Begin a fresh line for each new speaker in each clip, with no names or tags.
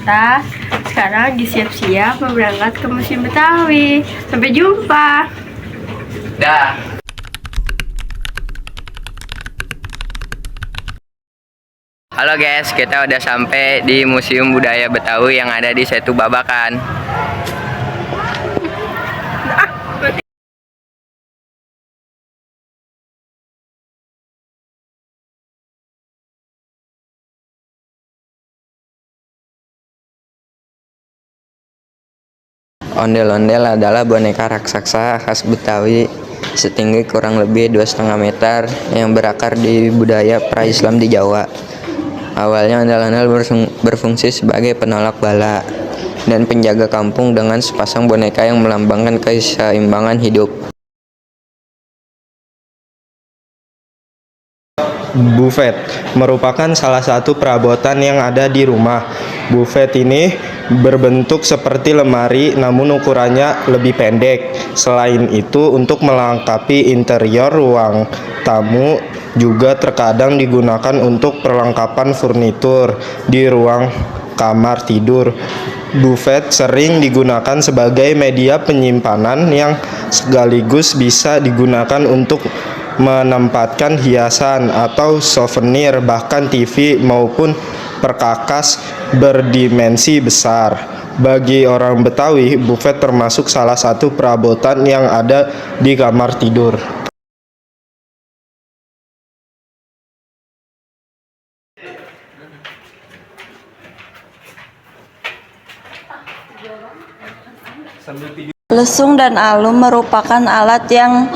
kita sekarang lagi siap-siap mau berangkat ke Museum Betawi. Sampai jumpa.
Dah. Halo guys, kita udah sampai di Museum Budaya Betawi yang ada di Setu Babakan. Ondel-ondel adalah boneka raksasa khas Betawi setinggi kurang lebih 2,5 meter yang berakar di budaya pra-Islam di Jawa. Awalnya ondel-ondel berfungsi sebagai penolak bala dan penjaga kampung dengan sepasang boneka yang melambangkan keseimbangan hidup.
Buffet merupakan salah satu perabotan yang ada di rumah. Buffet ini berbentuk seperti lemari namun ukurannya lebih pendek. Selain itu, untuk melengkapi interior ruang tamu juga terkadang digunakan untuk perlengkapan furnitur di ruang kamar tidur. Buffet sering digunakan sebagai media penyimpanan yang sekaligus bisa digunakan untuk menempatkan hiasan atau souvenir, bahkan TV maupun perkakas berdimensi besar. Bagi orang Betawi, buffet termasuk salah satu perabotan yang ada di kamar tidur.
Lesung dan alum merupakan alat yang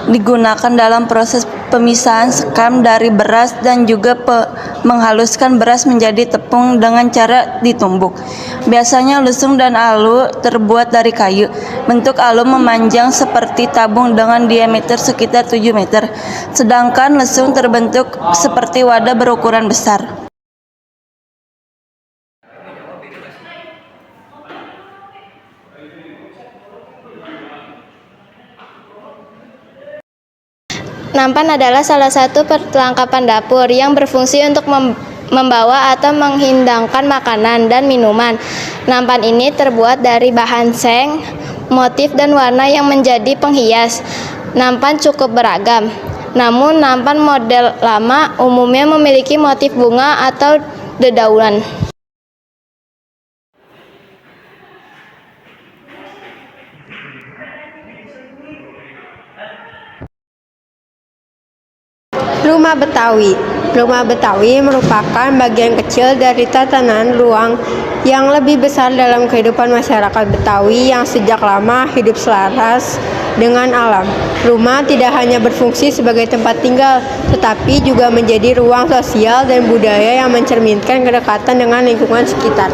digunakan dalam proses pemisahan sekam dari beras dan juga menghaluskan beras menjadi tepung dengan cara ditumbuk. Biasanya lesung dan alu terbuat dari kayu. Bentuk alum memanjang seperti tabung dengan diameter sekitar 7 meter, sedangkan lesung terbentuk seperti wadah berukuran besar.
Nampan adalah salah satu perlengkapan dapur yang berfungsi untuk membawa atau menghidangkan makanan dan minuman. Nampan ini terbuat dari bahan seng, motif dan warna yang menjadi penghias. Nampan cukup beragam. Namun nampan model lama umumnya memiliki motif bunga atau dedaunan.
Rumah Betawi. Rumah Betawi merupakan bagian kecil dari tatanan ruang yang lebih besar dalam kehidupan masyarakat Betawi yang sejak lama hidup selaras dengan alam. Rumah tidak hanya berfungsi sebagai tempat tinggal, tetapi juga menjadi ruang sosial dan budaya yang mencerminkan kedekatan dengan lingkungan sekitar.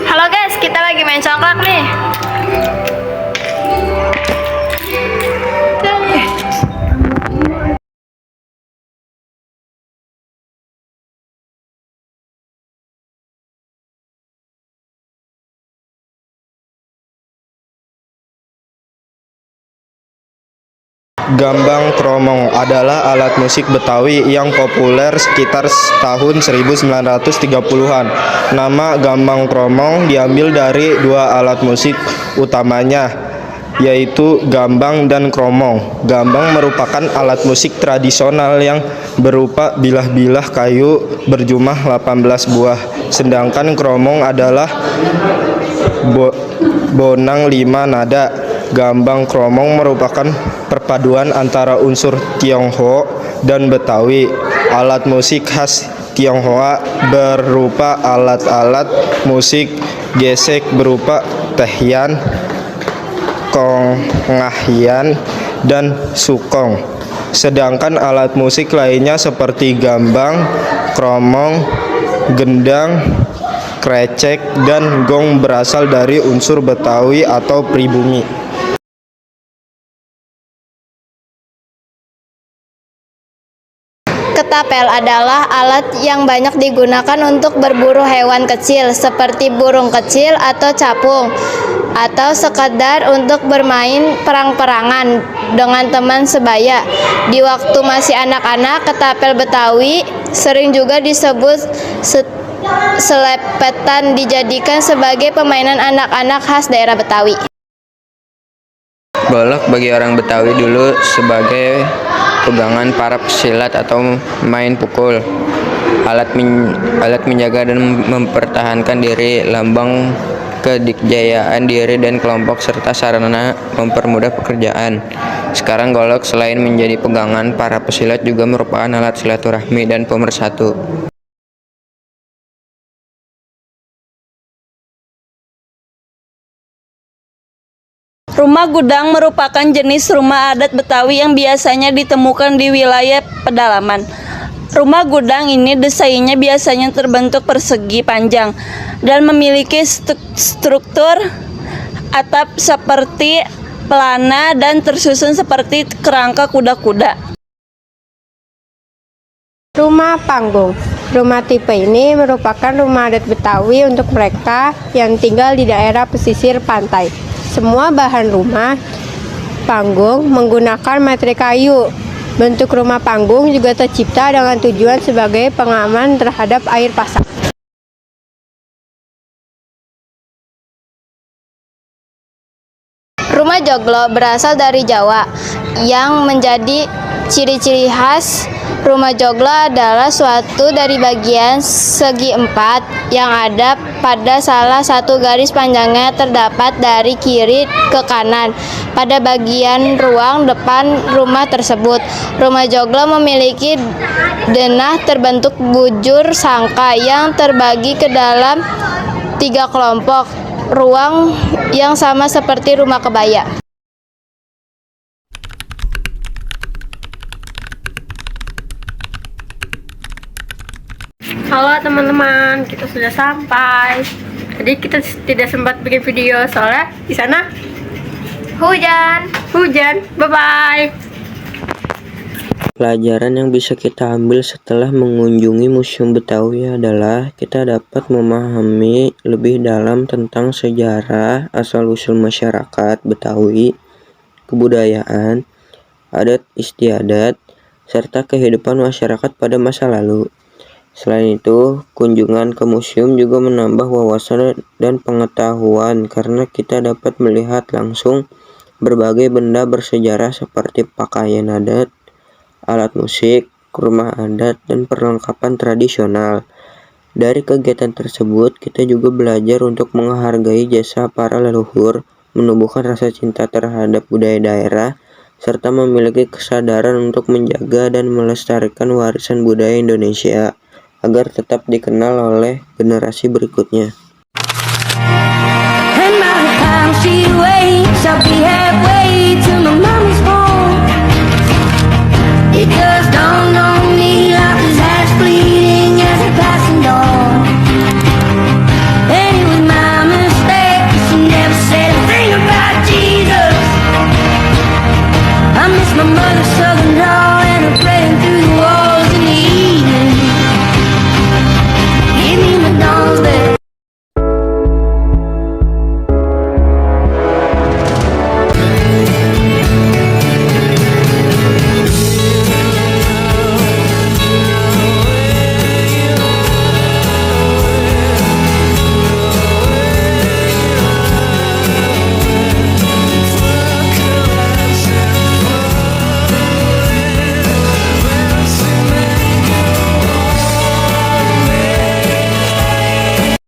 Halo guys, kita lagi main congklak nih.
Gambang kromong adalah alat musik Betawi yang populer sekitar tahun 1930-an. Nama gambang kromong diambil dari dua alat musik utamanya, yaitu gambang dan kromong. Gambang merupakan alat musik tradisional yang berupa bilah-bilah kayu berjumlah 18 buah, sedangkan kromong adalah bonang 5 nada. Gambang kromong merupakan perpaduan antara unsur Tionghoa dan Betawi. Alat musik khas Tionghoa berupa alat-alat musik gesek berupa tehian, konghayan, dan sukong. Sedangkan alat musik lainnya seperti gambang, kromong, gendang, krecek, dan gong berasal dari unsur Betawi atau pribumi.
Ketapel adalah alat yang banyak digunakan untuk berburu hewan kecil seperti burung kecil atau capung, atau sekadar untuk bermain perang-perangan dengan teman sebaya. Di waktu masih anak-anak, ketapel Betawi sering juga disebut selepetan, dijadikan sebagai permainan anak-anak khas daerah Betawi.
Golok bagi orang Betawi dulu sebagai pegangan para pesilat atau main pukul. Alat menjaga dan mempertahankan diri, lambang kedikjayaan diri dan kelompok, serta sarana mempermudah pekerjaan. Sekarang golok selain menjadi pegangan para pesilat juga merupakan alat silaturahmi dan pemersatu.
Rumah gudang merupakan jenis rumah adat Betawi yang biasanya ditemukan di wilayah pedalaman. Rumah gudang ini desainnya biasanya terbentuk persegi panjang dan memiliki struktur atap seperti pelana dan tersusun seperti kerangka kuda-kuda.
Rumah panggung. Rumah tipe ini merupakan rumah adat Betawi untuk mereka yang tinggal di daerah pesisir pantai. Semua bahan rumah panggung menggunakan materi kayu. Bentuk rumah panggung juga tercipta dengan tujuan sebagai pengaman terhadap air pasang.
Rumah joglo berasal dari Jawa, yang menjadi ciri-ciri khas rumah joglo adalah suatu dari bagian segi empat yang ada pada salah satu garis panjangnya terdapat dari kiri ke kanan pada bagian ruang depan rumah tersebut. Rumah joglo memiliki denah terbentuk bujur sangka yang terbagi ke dalam 3 kelompok ruang yang sama seperti rumah kebaya.
Halo teman-teman, kita sudah sampai. Jadi kita tidak sempat bikin video soalnya di sana hujan. Bye bye.
Pelajaran yang bisa kita ambil setelah mengunjungi Museum Betawi adalah kita dapat memahami lebih dalam tentang sejarah asal-usul masyarakat Betawi, kebudayaan, adat istiadat, serta kehidupan masyarakat pada masa lalu. Selain itu, kunjungan ke museum juga menambah wawasan dan pengetahuan karena kita dapat melihat langsung berbagai benda bersejarah seperti pakaian adat, alat musik, rumah adat, dan perlengkapan tradisional. Dari kegiatan tersebut, kita juga belajar untuk menghargai jasa para leluhur, menumbuhkan rasa cinta terhadap budaya daerah, serta memiliki kesadaran untuk menjaga dan melestarikan warisan budaya Indonesia agar tetap dikenal oleh generasi berikutnya.
And by the time she wakes, I'll be